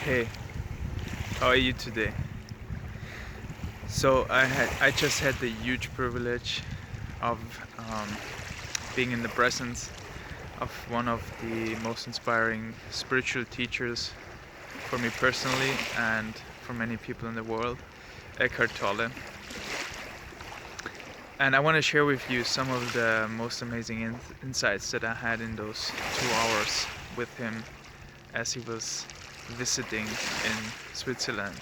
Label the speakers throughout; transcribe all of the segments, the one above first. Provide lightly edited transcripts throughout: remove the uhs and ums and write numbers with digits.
Speaker 1: Hey, how are you today? So I just had the huge privilege of being in the presence of one of the most inspiring spiritual teachers for me personally and for many people in the world, Eckhart Tolle. And I want to share with you some of the most amazing insights that I had in those 2 hours with him as he was visiting in Switzerland.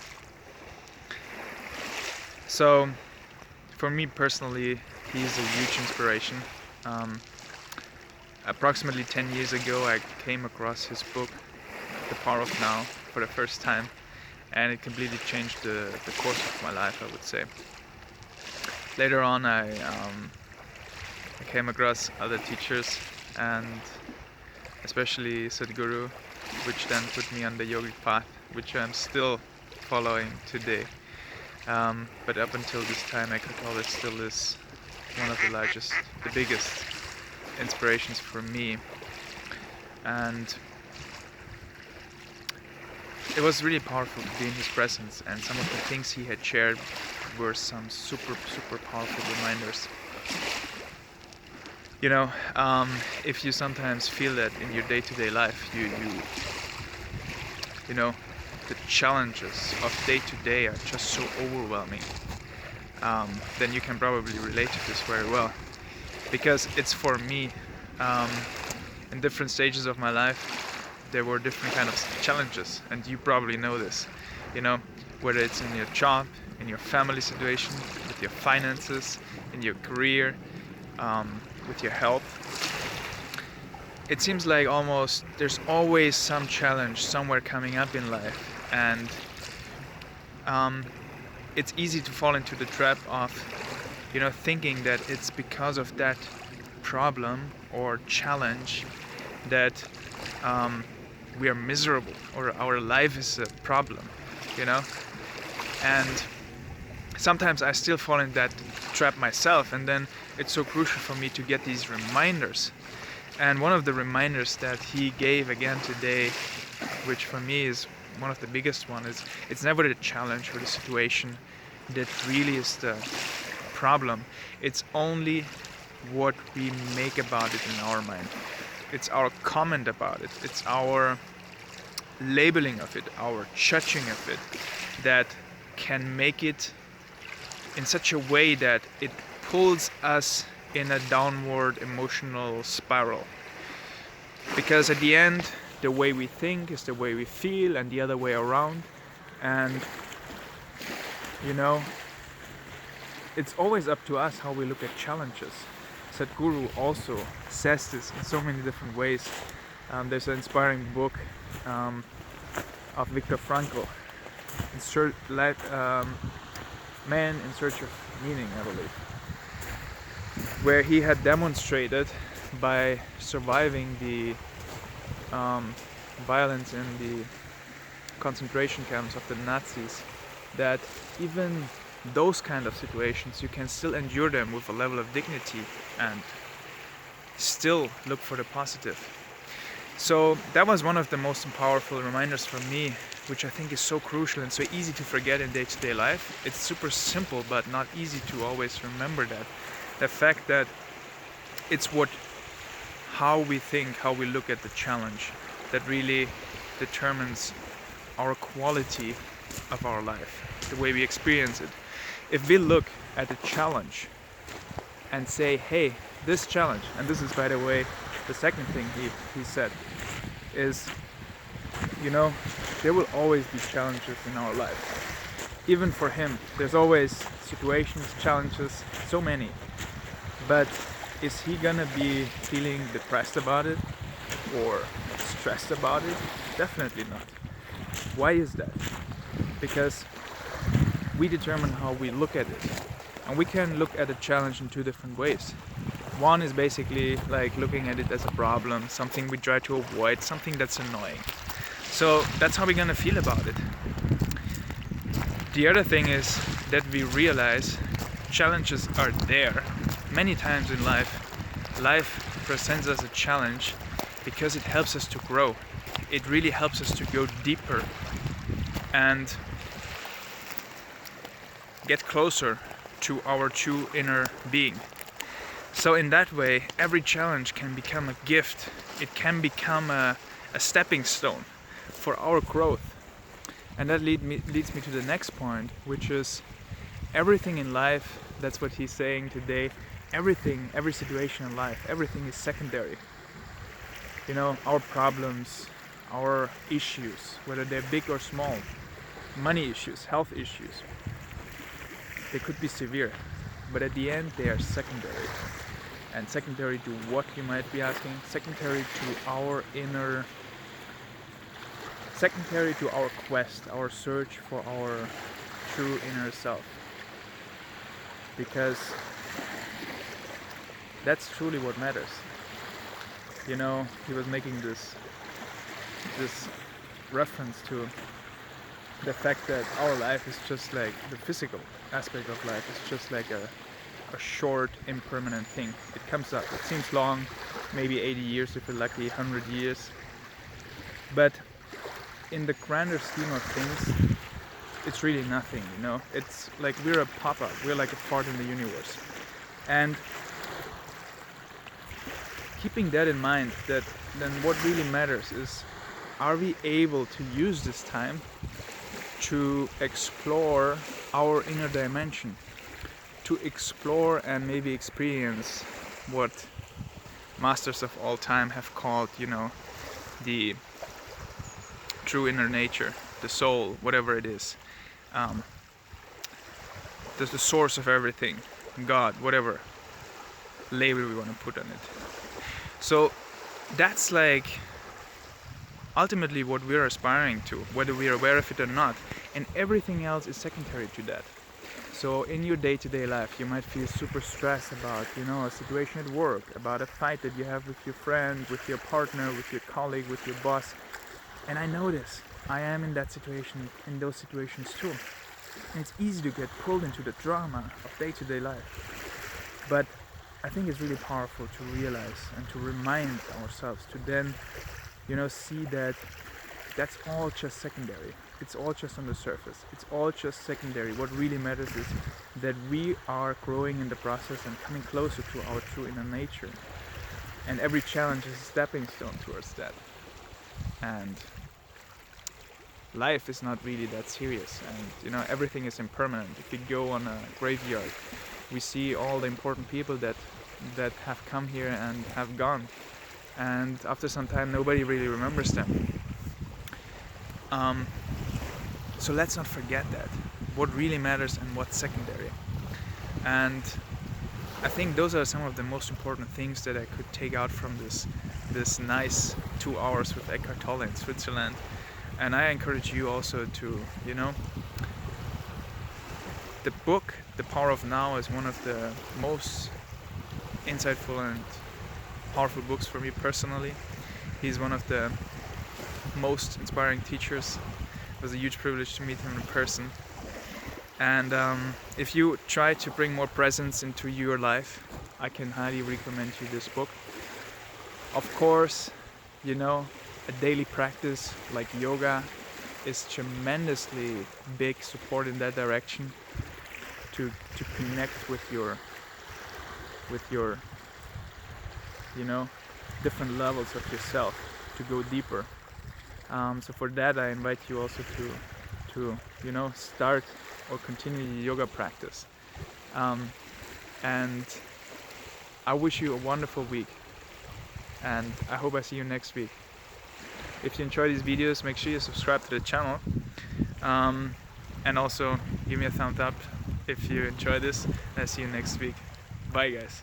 Speaker 1: So, for me personally, he's a huge inspiration. Um, Approximately 10 years ago, I came across his book, The Power of Now, for the first time, and it completely changed the course of my life, I would say. Later on, I came across other teachers, and especially Sadhguru, which then put me on the yogic path, which I'm still following today. But up until this time, Eckhart Tolle still is one of the biggest inspirations for me. And it was really powerful to be in his presence, and some of the things he had shared were some super powerful reminders. You know, if you sometimes feel that in your day-to-day life, you know, the challenges of day-to-day are just so overwhelming, then you can probably relate to this very well. Because it's for me, in different stages of my life, there were different kind of challenges, and you probably know this. You know, whether it's in your job, in your family situation, with your finances, in your career, with your health. It seems like almost there's always some challenge somewhere coming up in life, and it's easy to fall into the trap of, you know, thinking that it's because of that problem or challenge that we are miserable or our life is a problem, you know. And sometimes I still fall in that trap myself, and then it's so crucial for me to get these reminders. And one of the reminders that he gave again today, which for me is one of the biggest ones, is it's never the challenge or the situation that really is the problem. It's only what we make about it in our mind. It's our comment about it. It's our labeling of it, our judging of it, that can make it in such a way that it pulls us in a downward emotional spiral. Because at the end, the way we think is the way we feel, and the other way around. And you know, it's always up to us how we look at challenges. Sadhguru also says this in so many different ways. There's an inspiring book of Viktor Franco, Man in Search of Meaning, I believe, where he had demonstrated by surviving the violence in the concentration camps of the Nazis, that even those kind of situations, you can still endure them with a level of dignity and still look for the positive. So that was one of the most powerful reminders for me, which I think is so crucial and so easy to forget in day-to-day life. It's super simple, but not easy to always remember that. The fact that it's how we think, how we look at the challenge, that really determines our quality of our life, the way we experience it. If we look at a challenge and say, hey, this challenge, and this is, by the way, the second thing he said, is, you know, there will always be challenges in our life. Even for him, there's always situations, challenges, so many. But is he gonna be feeling depressed about it or stressed about it? Definitely not. Why is that? Because we determine how we look at it, and we can look at a challenge in two different ways. One is basically like looking at it as a problem, something we try to avoid, something that's annoying. So that's how we're gonna feel about it. The other thing is that we realize challenges are there. Many times in life presents us a challenge because it helps us to grow. It really helps us to go deeper and get closer to our true inner being. So in that way, every challenge can become a gift. It can become a stepping stone for our growth. And that leads me to the next point, which is everything in life. That's what he's saying today. Everything, every situation in life, everything is secondary. You know, our problems, our issues, whether they're big or small, money issues, health issues, they could be severe, but at the end they are secondary. And secondary to what, you might be asking? Secondary to our inner, secondary to our quest, our search for our true inner self. Because that's truly what matters. You know, he was making this reference to the fact that our life is just like the physical aspect of life. It's just like a short, impermanent thing. It comes up, it seems long, maybe 80 years if you're lucky, 100 years. But in the grander scheme of things, it's really nothing, you know. It's like we're a pop-up, we're like a fart in the universe. And keeping that in mind, that then what really matters is, are we able to use this time to explore our inner dimension, to explore and maybe experience what masters of all time have called, you know, the true inner nature, the soul, whatever it is, the source of everything, God, whatever label we want to put on it. So that's like ultimately what we're aspiring to, whether we are aware of it or not, and everything else is secondary to that. So in your day-to-day life, you might feel super stressed about, you know, a situation at work, about a fight that you have with your friend, with your partner, with your colleague, with your boss. And I know this. I am in that situation, in those situations too. And it's easy to get pulled into the drama of day-to-day life. But I think it's really powerful to realize and to remind ourselves to then, you know, see that that's all just secondary. It's all just on the surface. It's all just secondary. What really matters is that we are growing in the process and coming closer to our true inner nature. And every challenge is a stepping stone towards that. And life is not really that serious. And, you know, everything is impermanent. If you go on a graveyard, we see all the important people that have come here and have gone. And after some time, nobody really remembers them. So let's not forget that. What really matters and what's secondary. And I think those are some of the most important things that I could take out from this nice 2 hours with Eckhart Tolle in Switzerland. And I encourage you also to, you know, the book, The Power of Now, is one of the most insightful and powerful books for me personally. He's one of the most inspiring teachers. It was a huge privilege to meet him in person. And if you try to bring more presence into your life, I can highly recommend you this book. Of course, you know, a daily practice like yoga is tremendously big support in that direction, to connect with your you know, different levels of yourself, to go deeper. So for that, I invite you also to you know, start or continue your yoga practice. And I wish you a wonderful week, and I hope I see you next week. If you enjoy these videos, make sure you subscribe to the channel, and also give me a thumbs up if you enjoy this, and I'll see you next week. Bye guys.